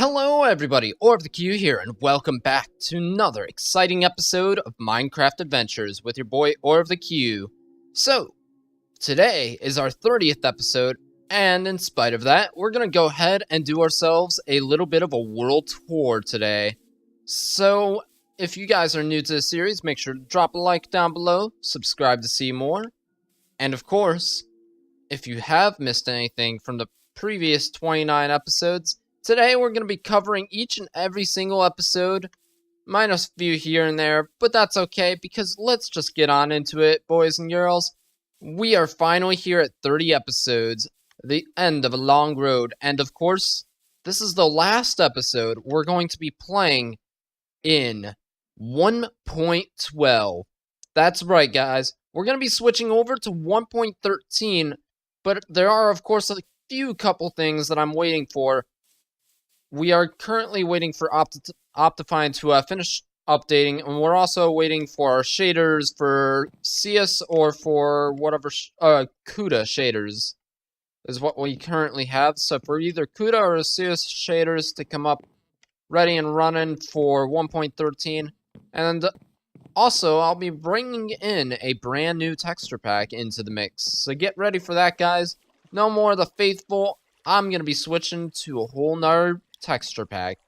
Hello everybody, Orb the Q here, and welcome back to another exciting episode of Minecraft Adventures with your boy Orb the Q. So, today is our 30th episode, and in spite of that, we're gonna go ahead and do ourselves a little bit of a world tour today. So, if you guys are new to the series, make sure to drop a like down below, subscribe to see more, and of course, if you have missed anything from the previous 29 episodes, today we're going to be covering each and every single episode, minus a few here and there, but that's okay because let's just get on into it, boys and girls. We are finally here at 30 episodes, the end of a long road, and of course, this is the last episode we're going to be playing in 1.12. That's right, guys. We're going to be switching over to 1.13, but there are, of course, a few couple things that I'm waiting for. We are currently waiting for Optifine to finish updating, and we're also waiting for our shaders for CS or for whatever CUDA shaders is what we currently have. So for either CUDA or CS shaders to come up ready and running for 1.13, and also I'll be bringing in a brand new texture pack into the mix. So get ready for that, guys. No more of the faithful. I'm going to be switching to a whole nother texture pack.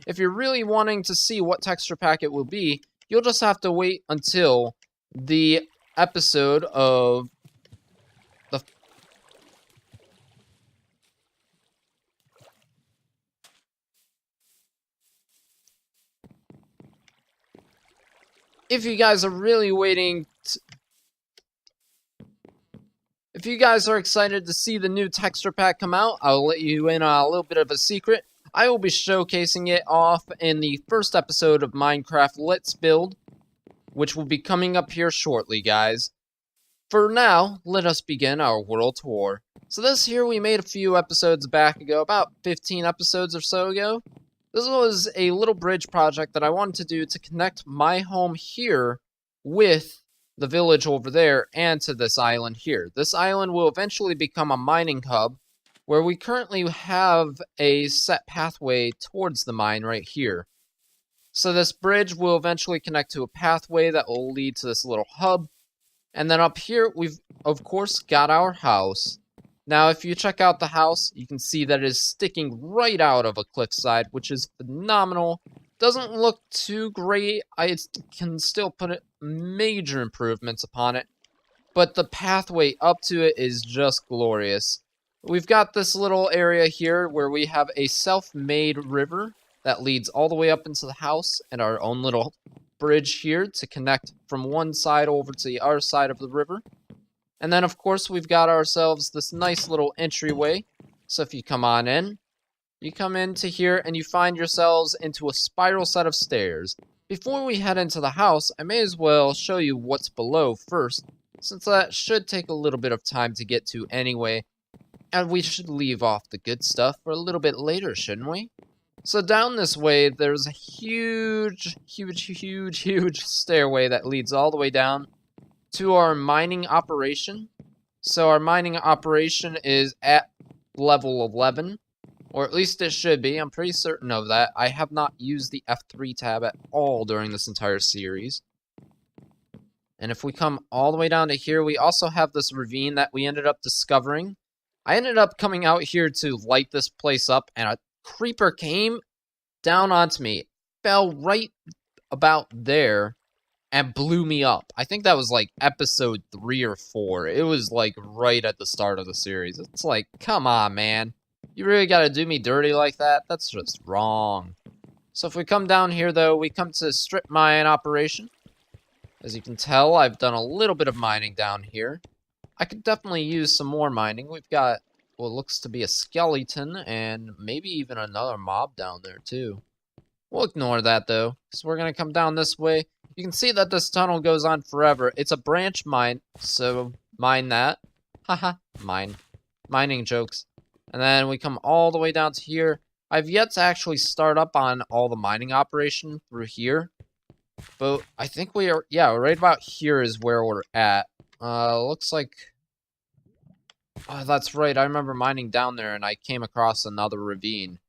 If you're really wanting to see what texture pack it will be, you'll just have to wait until the episode of the... If you guys are really waiting If you guys are excited to see the new texture pack come out, I'll let you in a little bit of a secret. I will be showcasing it off in the first episode of Minecraft Let's Build, which will be coming up here shortly, guys. For now, let us begin our world tour. So this here we made a few episodes back ago, about 15 episodes or so ago. This was a little bridge project that I wanted to do to connect my home here with the village over there and to this island here. This island will eventually become a mining hub, where we currently have a set pathway towards the mine right here. So this bridge will eventually connect to a pathway that will lead to this little hub. And then up here, we've, of course, got our house. Now, if you check out the house, you can see that it is sticking right out of a cliffside, which is phenomenal. Doesn't look too great. I can still put major improvements upon it. But the pathway up to it is just glorious. We've got this little area here where we have a self-made river that leads all the way up into the house, and our own little bridge here to connect from one side over to the other side of the river. And then, of course, we've got ourselves this nice little entryway. So if you come on in, you come into here and you find yourselves into a spiral set of stairs. Before we head into the house, I may as well show you what's below first, since that should take a little bit of time to get to anyway. And we should leave off the good stuff for a little bit later, shouldn't we? So down this way, there's a huge stairway that leads all the way down to our mining operation. So our mining operation is at level 11, or at least it should be. I'm pretty certain of that. I have not used the F3 tab at all during this entire series. And if we come all the way down to here, we also have this ravine that we ended up discovering. I ended up coming out here to light this place up, and a creeper came down onto me, fell right about there, and blew me up. I think that was like episode 3 or 4. It was like right at the start of the series. It's like, come on, man. You really gotta do me dirty like that? That's just wrong. So if we come down here, though, we come to strip mine operation. As you can tell, I've done a little bit of mining down here. I could definitely use some more mining. We've got what looks to be a skeleton and maybe even another mob down there too. We'll ignore that though, because we're going to come down this way. You can see that this tunnel goes on forever. It's a branch mine, so mine that. Haha, mining jokes. And then we come all the way down to here. I've yet to actually start up on all the mining operation through here. But I think we are, yeah, right about here is where we're at. Looks like... Oh, that's right, I remember mining down there and I came across another ravine.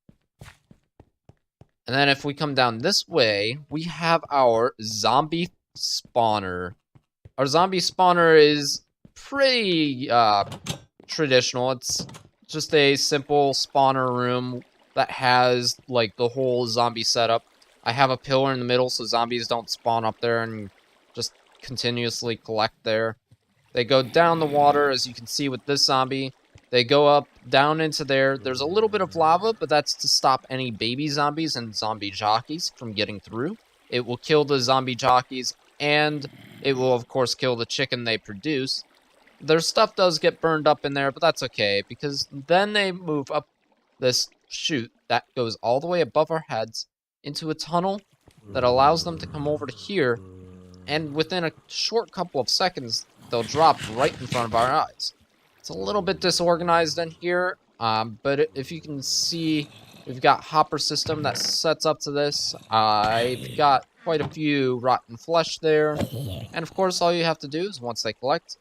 And then if we come down this way, we have our zombie spawner. Our zombie spawner is pretty traditional. It's just a simple spawner room that has like the whole zombie setup. I have a pillar in the middle so zombies don't spawn up there and just continuously collect there. They go down the water, as you can see with this zombie. They go up, down into there. There's a little bit of lava, but that's to stop any baby zombies and zombie jockeys from getting through. It will kill the zombie jockeys, and it will, of course, kill the chicken they produce. Their stuff does get burned up in there, but that's okay, because then they move up this chute that goes all the way above our heads into a tunnel that allows them to come over to here, and within a short couple of seconds, they'll drop right in front of our eyes. It's a little bit disorganized in here, but if you can see, we've got hopper system that sets up to this. I've got quite a few rotten flesh there, and of course all you have to do is once they collect,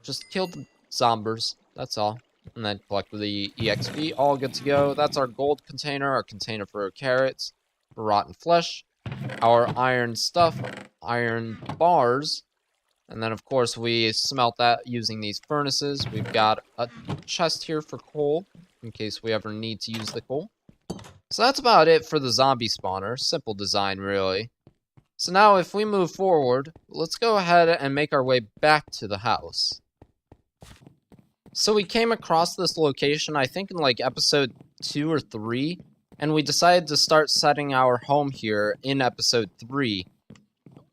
just kill the zombies, that's all. And then collect the EXP, all good to go. That's our gold container, our container for carrots, for rotten flesh, our iron stuff, iron bars, and then of course we smelt that using these furnaces. We've got a chest here for coal, in case we ever need to use the coal. So that's about it for the zombie spawner. Simple design, really. So now if we move forward, let's go ahead and make our way back to the house. So we came across this location, I think in like episode 2 or 3, and we decided to start setting our home here in episode 3,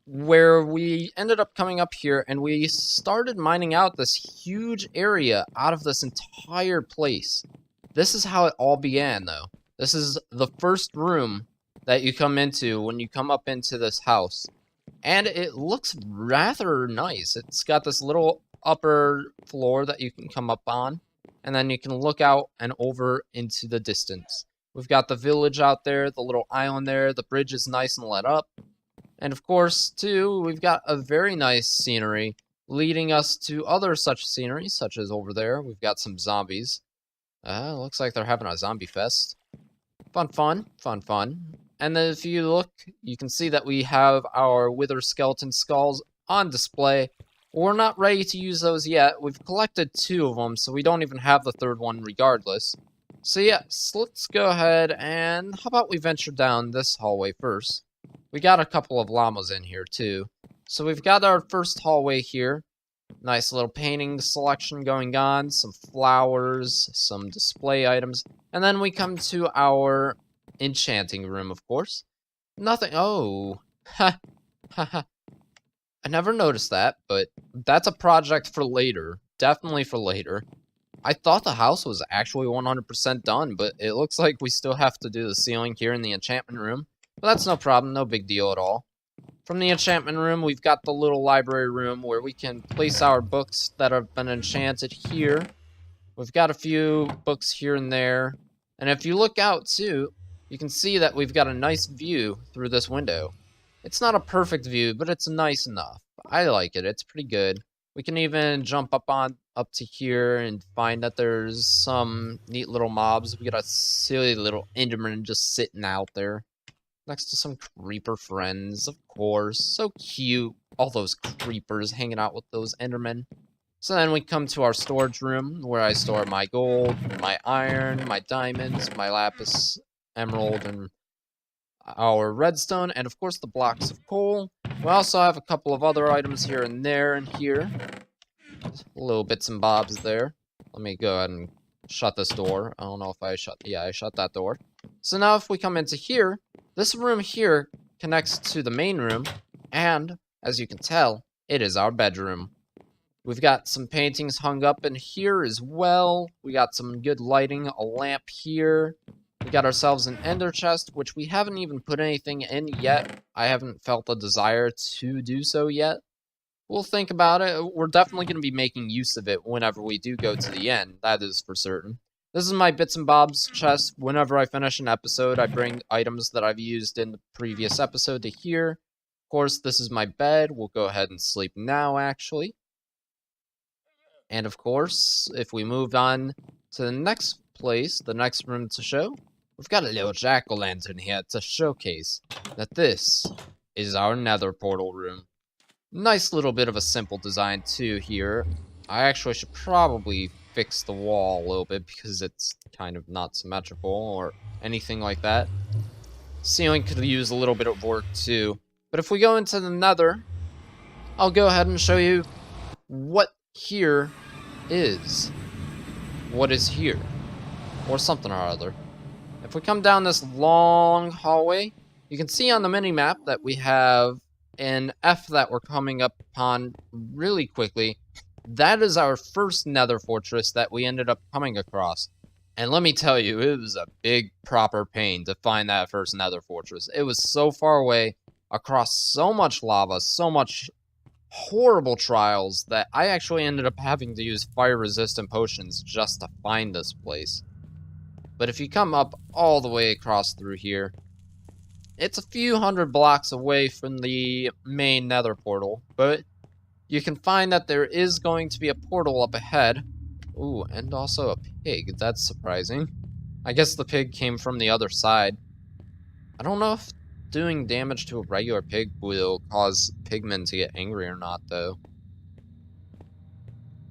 where we ended up coming up here and we started mining out this huge area out of this entire place. This is how it all began, though. This is the first room that you come into when you come up into this house, and it looks rather nice. It's got this little upper floor that you can come up on, and then you can look out and over into the distance. We've got the village out there, the little island there, the bridge is nice and lit up, and of course, too, we've got a very nice scenery leading us to other such scenery, such as over there. We've got some zombies. Looks like they're having a zombie fest. Fun, fun, fun, fun. And then if you look, you can see that we have our wither skeleton skulls on display. We're not ready to use those yet. We've collected 2 of them, so we don't even have the 3rd one regardless. So yes, let's go ahead and how about we venture down this hallway first. We got a couple of llamas in here too. So we've got our first hallway here. Nice little painting selection going on, some flowers, some display items, and then we come to our enchanting room, of course. Nothing. Oh, ha ha ha. I never noticed that, but that's a project for later. Definitely for later. I thought the house was actually 100% done, but it looks like we still have to do the ceiling here in the enchantment room. But that's no problem, no big deal at all. From the enchantment room, we've got the little library room where we can place our books that have been enchanted here. We've got a few books here and there. And if you look out too, you can see that we've got a nice view through this window. It's not a perfect view, but it's nice enough. I like it. It's pretty good. We can even jump up to here and find that there's some neat little mobs. We got a silly little Enderman just sitting out there next to some creeper friends, of course. So cute. All those creepers hanging out with those Endermen. So then we come to our storage room where I store my gold, my iron, my diamonds, my lapis, emerald, and our redstone, and of course the blocks of coal. We also have a couple of other items here and there and here. Little bits and bobs there. Let me go ahead and shut this door. I don't know if I shut... Yeah, I shut that door. So now if we come into here, this room here connects to the main room, and, as you can tell, it is our bedroom. We've got some paintings hung up in here as well. We got some good lighting, a lamp here. We got ourselves an ender chest, which we haven't even put anything in yet. I haven't felt the desire to do so yet. We'll think about it. We're definitely going to be making use of it whenever we do go to the end. That is for certain. This is my bits and bobs chest. Whenever I finish an episode, I bring items that I've used in the previous episode to here. Of course, this is my bed. We'll go ahead and sleep now, actually. And of course, if we move on to the next place, the next room to show, we've got a little jack-o'-lantern here to showcase that this is our nether portal room. Nice little bit of a simple design too here. I actually should probably fix the wall a little bit because it's kind of not symmetrical or anything like that. Ceiling could use a little bit of work too. But if we go into the nether, I'll go ahead and show you what here is. What is here? Or something or other. If we come down this long hallway, you can see on the mini-map that we have an F that we're coming up upon really quickly. That is our first nether fortress that we ended up coming across. And let me tell you, it was a big proper pain to find that first nether fortress. It was so far away, across so much lava, so much horrible trials, that I actually ended up having to use fire-resistant potions just to find this place. But if you come up all the way across through here, it's a few hundred blocks away from the main nether portal, but you can find that there is going to be a portal up ahead. Ooh, and also a pig. That's surprising. I guess the pig came from the other side. I don't know if doing damage to a regular pig will cause pigmen to get angry or not, though.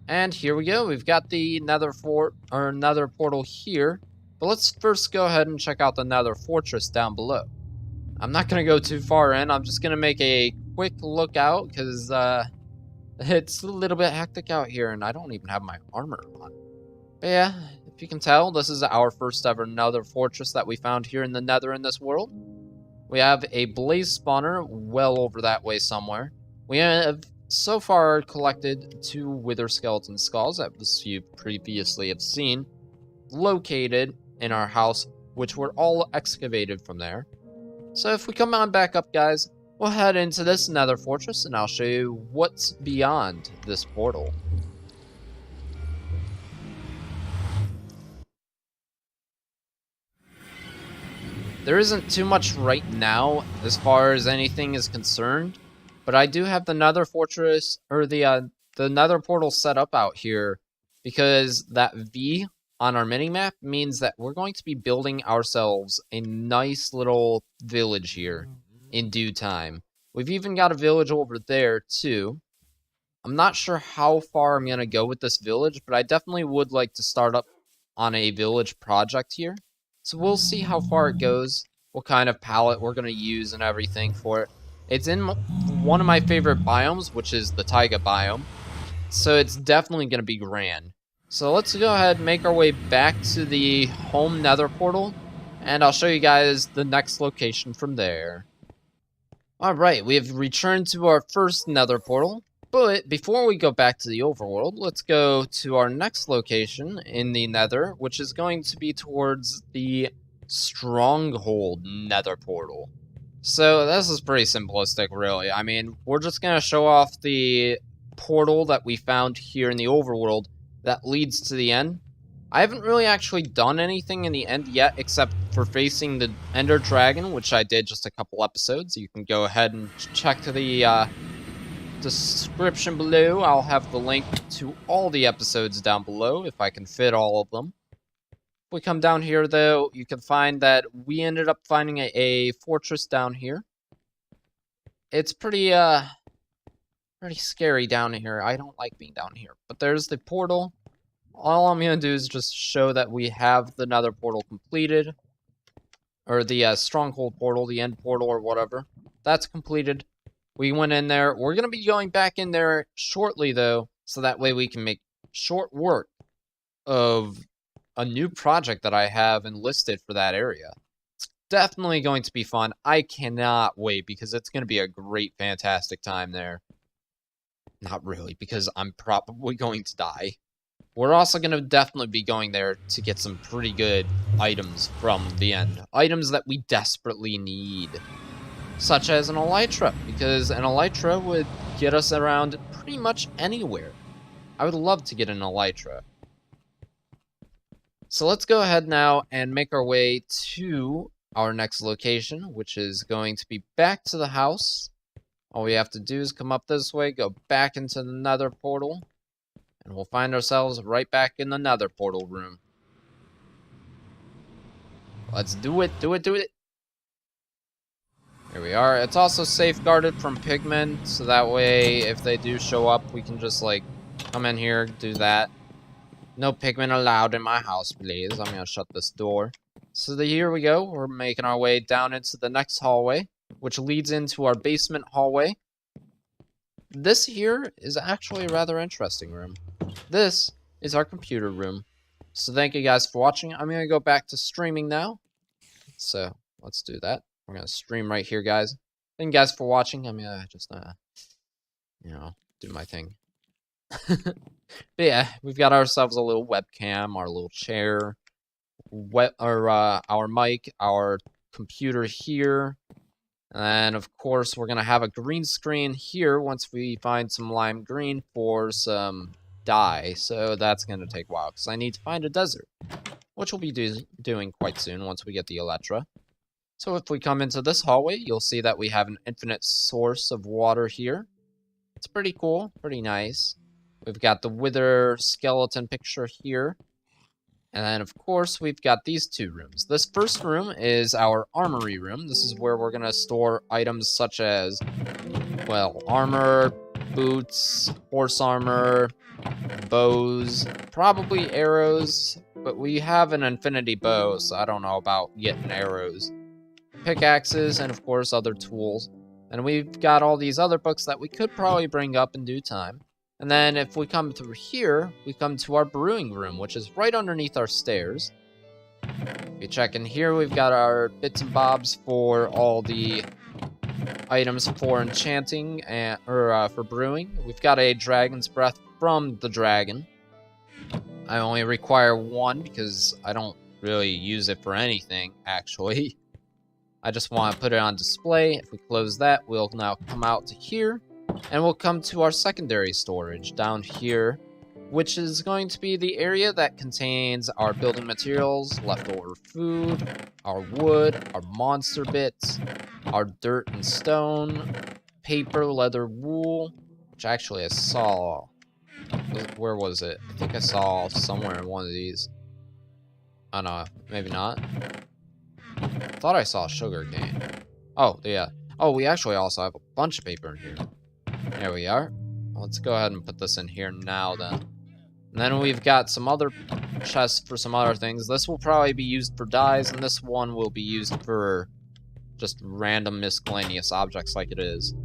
And here we go. We've got the nether portal here. But let's first go ahead and check out the nether fortress down below. I'm not going to go too far in. I'm just going to make a quick look out because it's a little bit hectic out here and I don't even have my armor on. But yeah, if you can tell, this is our first ever nether fortress that we found here in the nether in this world. We have a blaze spawner well over that way somewhere. We have so far collected 2 wither skeleton skulls, as you previously have seen, located in our house, which were all excavated from there. So if we come on back up, guys, we'll head into this nether fortress and I'll show you what's beyond this portal. There isn't too much right now as far as anything is concerned, but I do have the nether fortress, or the nether portal set up out here, because that V on our minimap means that we're going to be building ourselves a nice little village here in due time. We've even got a village over there too. I'm not sure how far I'm going to go with this village, but I definitely would like to start up on a village project here. So we'll see how far it goes, what kind of palette we're going to use and everything for it. It's in one of my favorite biomes, which is the taiga biome. So it's definitely going to be grand. So let's go ahead and make our way back to the home nether portal, and I'll show you guys the next location from there. Alright, we have returned to our first nether portal, but before we go back to the overworld, let's go to our next location in the nether, which is going to be towards the stronghold nether portal. So this is pretty simplistic, really. I mean, we're just going to show off the portal that we found here in the overworld that leads to the end. I haven't really actually done anything in the end yet, except for facing the Ender Dragon, which I did just a couple episodes. You can go ahead and check to the description below. I'll have the link to all the episodes down below, if I can fit all of them. If we come down here, though, you can find that we ended up finding a fortress down here. It's pretty scary down here. I don't like being down here. But there's the portal. All I'm going to do is just show that we have the nether portal completed. Or the stronghold portal, the end portal, or whatever. That's completed. We went in there. We're going to be going back in there shortly, though. So that way we can make short work of a new project that I have enlisted for that area. It's definitely going to be fun. I cannot wait because it's going to be a great, fantastic time there. Not really, because I'm probably going to die. We're also going to definitely be going there to get some pretty good items from the end. Items that we desperately need. Such as an elytra, because an elytra would get us around pretty much anywhere. I would love to get an elytra. So let's go ahead now and make our way to our next location, which is going to be back to the house. All we have to do is come up this way, go back into the nether portal, and we'll find ourselves right back in the nether portal room. Let's do it, do it, do it. Here we are. It's also safeguarded from pigmen, so that way if they do show up, we can just like come in here, do that. No pigmen allowed in my house, please. I'm gonna shut this door. So here we go. We're making our way down into the next hallway, which leads into our basement hallway. This here is actually a rather interesting room. This is our computer room. So thank you guys for watching. I'm gonna go back to streaming now. So let's do that. We're gonna stream right here, guys. Thank you guys for watching. I'm gonna just, you know, do my thing. But yeah, we've got ourselves a little webcam, our little chair, our mic, our computer here, and of course we're gonna have a green screen here once we find some lime green for some dye. So that's gonna take a while because I need to find a desert, which we'll be doing quite soon once we get the Elytra. So if we come into this hallway, you'll see that we have an infinite source of water here. It's pretty cool, pretty nice. We've got the Wither skeleton picture here. And then, of course, we've got these two rooms. This first room is our armory room. This is where we're going to store items such as, well, armor, boots, horse armor, bows, probably arrows. But we have an infinity bow, so I don't know about getting arrows. Pickaxes, and of course other tools. And we've got all these other books that we could probably bring up in due time. And then if we come through here, we come to our brewing room, which is right underneath our stairs. If you check in here, we've got our bits and bobs for all the items for enchanting and for brewing. We've got a dragon's breath from the dragon. I only require one because I don't really use it for anything, actually. I just want to put it on display. If we close that, we'll now come out to here, and we'll come to our secondary storage down here, which is going to be the area that contains our building materials, leftover food, our wood, our monster bits, our dirt and stone, paper, leather, wool, which actually I saw. Where was it? I think I saw somewhere in one of these. Oh no, maybe not. I thought I saw sugar cane. Oh, yeah. Oh, we actually also have a bunch of paper in here. There we are. Let's go ahead and put this in here now, then. And then we've got some other chests for some other things. This will probably be used for dyes, and this one will be used for just random miscellaneous objects like it is.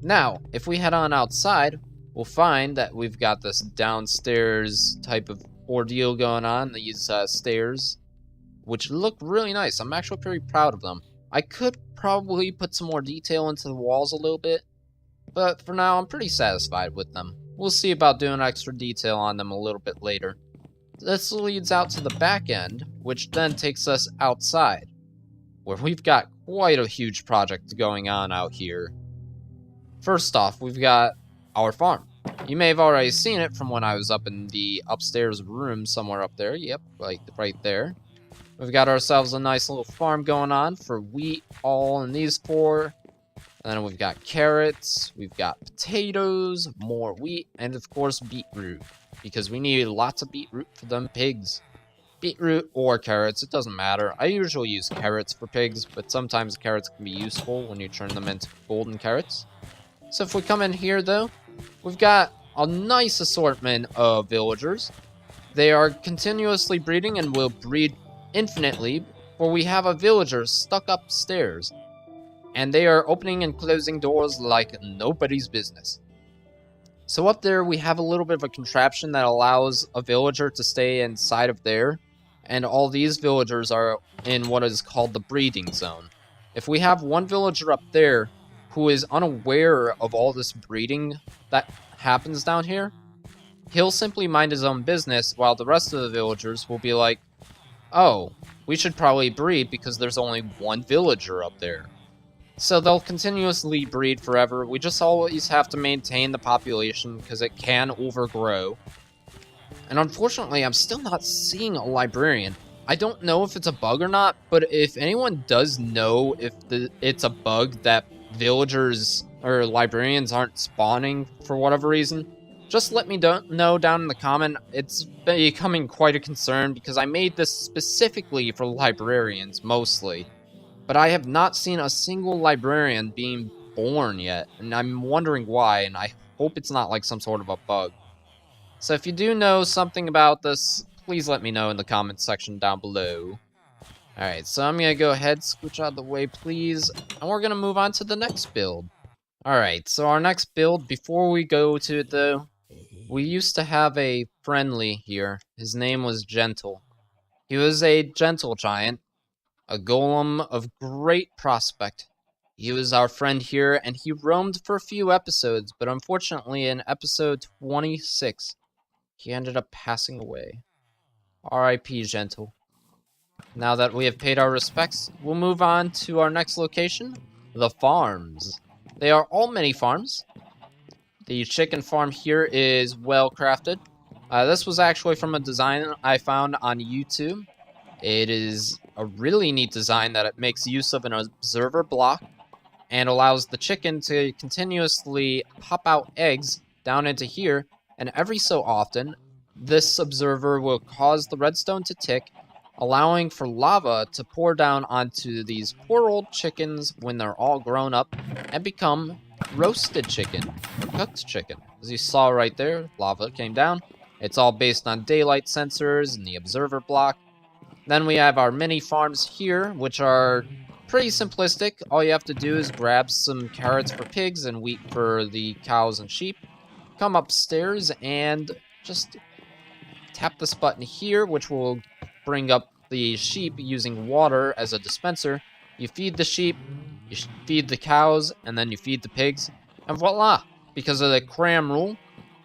Now, if we head on outside, we'll find that we've got this downstairs type of ordeal going on, these stairs, which look really nice. I'm actually pretty proud of them. I could probably put some more detail into the walls a little bit, but for now I'm pretty satisfied with them. We'll see about doing extra detail on them a little bit later. This leads out to the back end, which then takes us outside, where we've got quite a huge project going on out here. First off, we've got our farm. You may have already seen it from when I was up in the upstairs room somewhere up there. Yep, like right there. We've got ourselves a nice little farm going on for wheat, all in these four. And then we've got carrots, we've got potatoes, more wheat, and of course beetroot. Because we need lots of beetroot for them pigs. Beetroot or carrots, it doesn't matter. I usually use carrots for pigs, but sometimes carrots can be useful when you turn them into golden carrots. So if we come in here though, we've got a nice assortment of villagers. They are continuously breeding and will breed infinitely, for we have a villager stuck upstairs, and they are opening and closing doors like nobody's business. So up there we have a little bit of a contraption that allows a villager to stay inside of there, and all these villagers are in what is called the breeding zone. If we have one villager up there who is unaware of all this breeding that happens down here, he'll simply mind his own business, while the rest of the villagers will be like, oh, we should probably breed because there's only one villager up there. So they'll continuously breed forever. We just always have to maintain the population because it can overgrow. And unfortunately, I'm still not seeing a librarian. I don't know if it's a bug or not, but if anyone does know if it's a bug that villagers or librarians aren't spawning for whatever reason, Just let me know down in the comment. It's becoming quite a concern because I made this specifically for librarians, mostly. But I have not seen a single librarian being born yet, and I'm wondering why, and I hope it's not like some sort of a bug. So if you do know something about this, please let me know in the comments section down below. Alright, so I'm gonna go ahead, scooch out of the way, please, and we're gonna move on to the next build. Alright, so our next build, before we go to it though, we used to have a friendly here. His name was Gentle. He was a gentle giant, a golem of great prospect. He was our friend here, and he roamed for a few episodes, but unfortunately in episode 26, he ended up passing away. R.I.P. Gentle. Now that we have paid our respects, we'll move on to our next location, the farms. They are all mini farms. The chicken farm here is well crafted. This was actually from a design I found on YouTube. It is a really neat design that it makes use of an observer block and allows the chicken to continuously pop out eggs down into here, and every so often, this observer will cause the redstone to tick, allowing for lava to pour down onto these poor old chickens when they're all grown up and become roasted chicken, or cooked chicken. As you saw right there, lava came down. It's all based on daylight sensors and the observer block. Then we have our mini farms here, which are pretty simplistic. All you have to do is grab some carrots for pigs and wheat for the cows and sheep. Come upstairs and just tap this button here, which will bring up the sheep using water as a dispenser. You feed the sheep, you feed the cows, and then you feed the pigs. And voila! Because of the cram rule,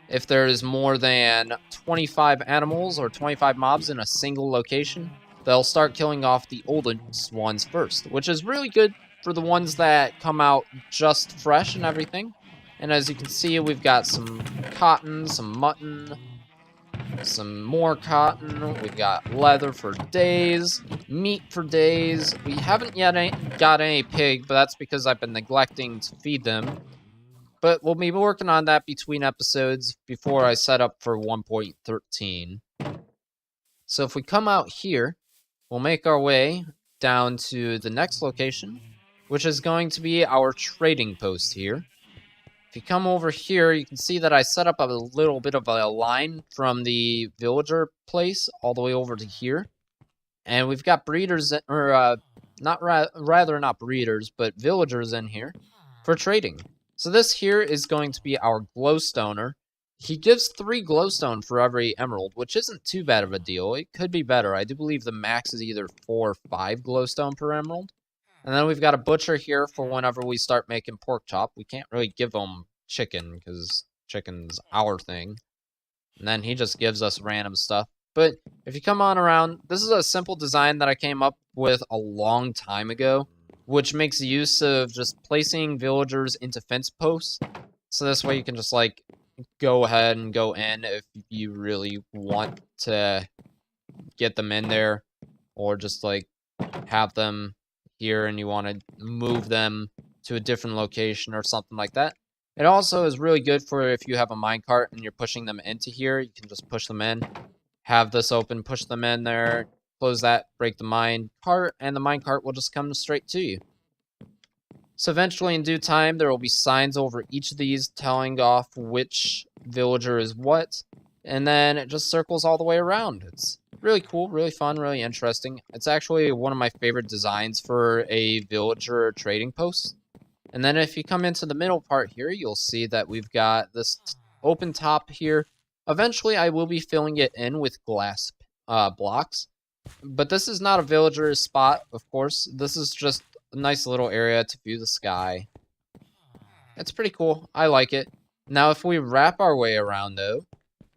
if there is more than 25 animals or 25 mobs in a single location, they'll start killing off the oldest ones first, which is really good for the ones that come out just fresh and everything. And as you can see, we've got some cotton, some mutton, some more cotton, we've got leather for days, meat for days. We haven't yet got any pig, but that's because I've been neglecting to feed them. But we'll be working on that between episodes before I set up for 1.13. So if we come out here, we'll make our way down to the next location, which is going to be our trading post here. If you come over here, you can see that I set up a little bit of a line from the villager place all the way over to here. And we've got breeders, or rather not breeders, but villagers in here for trading. So this here is going to be our glowstoner. He gives 3 glowstone for every emerald, which isn't too bad of a deal. It could be better. I do believe the max is either 4 or 5 glowstone per emerald. And then we've got a butcher here for whenever we start making pork chop. We can't really give him chicken because chicken's our thing. And then he just gives us random stuff. But if you come on around, this is a simple design that I came up with a long time ago, which makes use of just placing villagers into fence posts. So this way you can just like go ahead and go in if you really want to get them in there, or just like have them here and you want to move them to a different location or something like that. It also is really good for if you have a minecart and you're pushing them into here. You can just push them in, have this open, push them in there, close that, break the minecart, and the minecart will just come straight to you. So eventually, in due time, there will be signs over each of these telling off which villager is what, and then it just circles all the way around. It's really cool, really fun, really interesting. It's actually one of my favorite designs for a villager trading post. And then if you come into the middle part here, you'll see that we've got this open top here. Eventually, I will be filling it in with glass blocks. But this is not a villager spot, of course. This is just a nice little area to view the sky. It's pretty cool. I like it. Now, if we wrap our way around, though,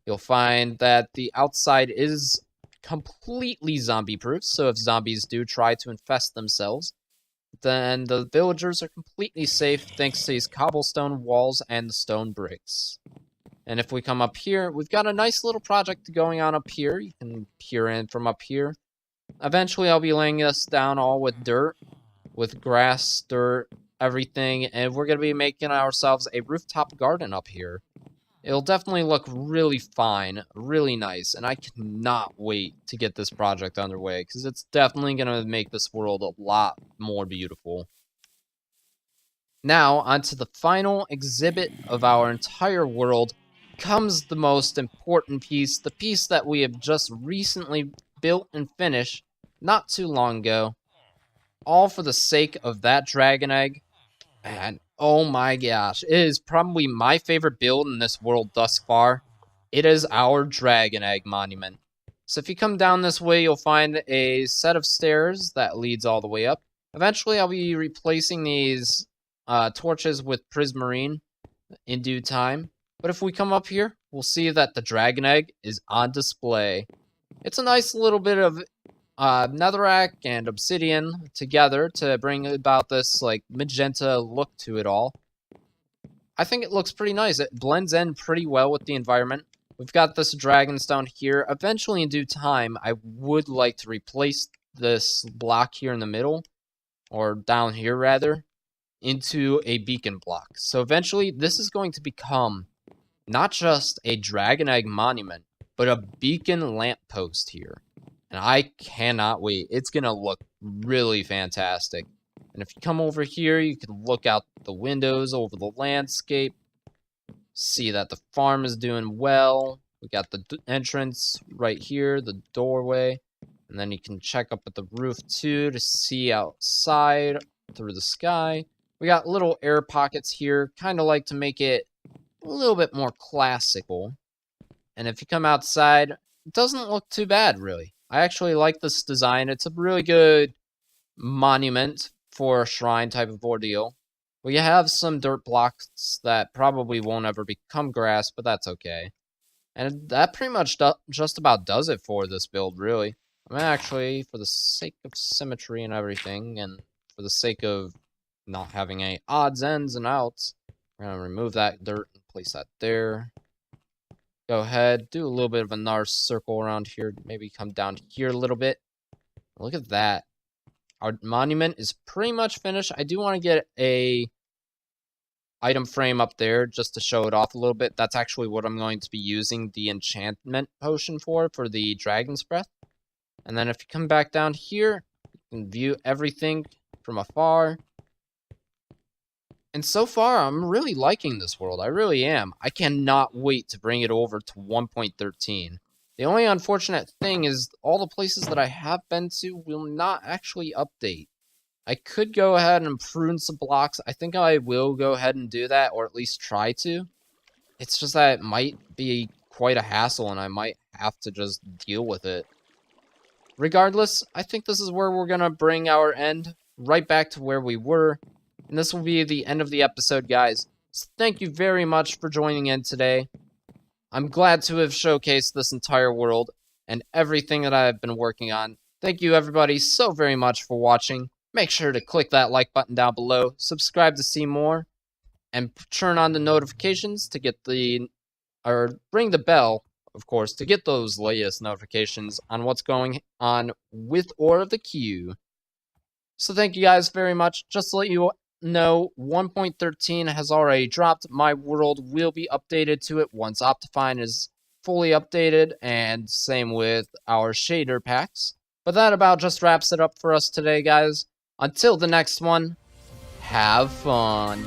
you'll find that the outside is completely zombie-proof. So if zombies do try to infest themselves, then the villagers are completely safe thanks to these cobblestone walls and the stone bricks. And if we come up here, we've got a nice little project going on up here. You can peer in from up here. Eventually, I'll be laying this down all with dirt, with grass, dirt, everything, and we're going to be making ourselves a rooftop garden up here. It'll definitely look really fine, really nice, and I cannot wait to get this project underway, because it's definitely going to make this world a lot more beautiful. Now, onto the final exhibit of our entire world comes the most important piece, the piece that we have just recently built and finished not too long ago, all for the sake of that dragon egg. And oh my gosh, it is probably my favorite build in this world thus far. It is our dragon egg monument. So if you come down this way, you'll find a set of stairs that leads all the way up. Eventually, I'll be replacing these torches with prismarine in due time. But if we come up here, we'll see that the dragon egg is on display. It's a nice little bit of netherrack and obsidian together to bring about this like magenta look to it all. I think it looks pretty nice. It blends in pretty well with the environment. We've got this dragonstone here. Eventually, in due time, I would like to replace this block here in the middle, or down here rather, into a beacon block. So eventually, this is going to become not just a dragon egg monument, but a beacon lamppost here. And I cannot wait. It's going to look really fantastic. And if you come over here, you can look out the windows over the landscape. See that the farm is doing well. We got the entrance right here, the doorway. And then you can check up at the roof too to see outside through the sky. We got little air pockets here. Kind of like to make it a little bit more classical. And if you come outside, it doesn't look too bad, really. I actually like this design. It's a really good monument for a shrine type of ordeal. We have some dirt blocks that probably won't ever become grass, but that's okay. And that pretty much just about does it for this build, really. I'm actually, for the sake of symmetry and everything, and for the sake of not having any odds, ends, and outs, we're going to remove that dirt and place that there. Go ahead, do a little bit of a nice circle around here. Maybe come down here a little bit. Look at that. Our monument is pretty much finished. I do want to get a item frame up there just to show it off a little bit. That's actually what I'm going to be using the enchantment potion for the dragon's breath. And then if you come back down here, you can view everything from afar. And so far, I'm really liking this world. I really am. I cannot wait to bring it over to 1.13. The only unfortunate thing is all the places that I have been to will not actually update. I could go ahead and prune some blocks. I think I will go ahead and do that, or at least try to. It's just that it might be quite a hassle, and I might have to just deal with it. Regardless, I think this is where we're going to bring our end right back to where we were. And this will be the end of the episode, guys. So thank you very much for joining in today. I'm glad to have showcased this entire world and everything that I've been working on. Thank you, everybody, so very much for watching. Make sure to click that like button down below, subscribe to see more, and turn on the notifications to get ring the bell, of course, to get those latest notifications on what's going on with Ore of the Queue. So thank you guys very much. Just to let you know, 1.13 has already dropped. My world will be updated to it once Optifine is fully updated, and same with our shader packs. But that about just wraps it up for us today, guys. Until the next one, have fun.